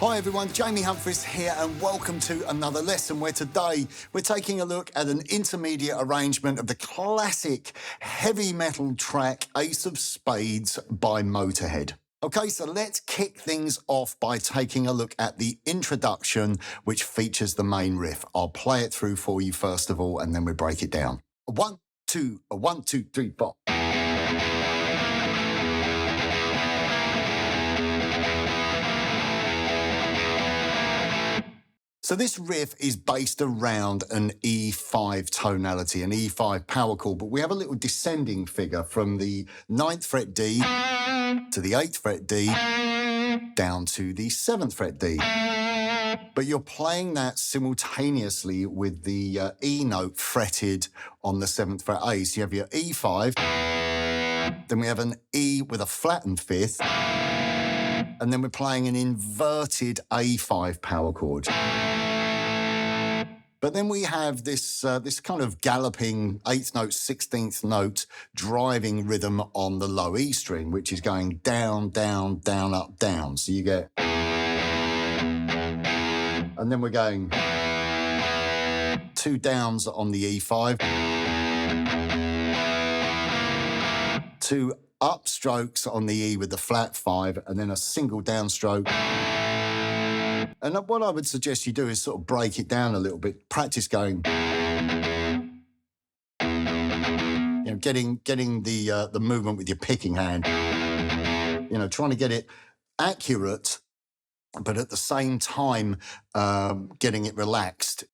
Hi everyone, Jamie Humphries here and welcome to another lesson where today we're taking a look at an intermediate arrangement of the classic heavy metal track Ace of Spades by Motörhead. Okay, so let's kick things off by taking a look at the introduction which features the main riff. I'll play it through for you first of all and then we break it down. 1, 2, 1, 2, 3, 4. So this riff is based around an E5 tonality, an E5 power chord, but we have a little descending figure from the 9th fret D to the 8th fret D down to the 7th fret D. But you're playing that simultaneously with the E note fretted on the 7th fret A. So you have your E5, then we have an E with a flattened 5th, and then we're playing an inverted A5 power chord. But then we have this kind of galloping 8th note, 16th note driving rhythm on the low E string, which is going down, down, down, up, down. So you get... And then we're going 2 downs on the E5, 2 upstrokes on the E with the flat 5, and then a single downstroke. And what I would suggest you do is sort of break it down a little bit. Practice going, getting the movement with your picking hand. Trying to get it accurate, but at the same time getting it relaxed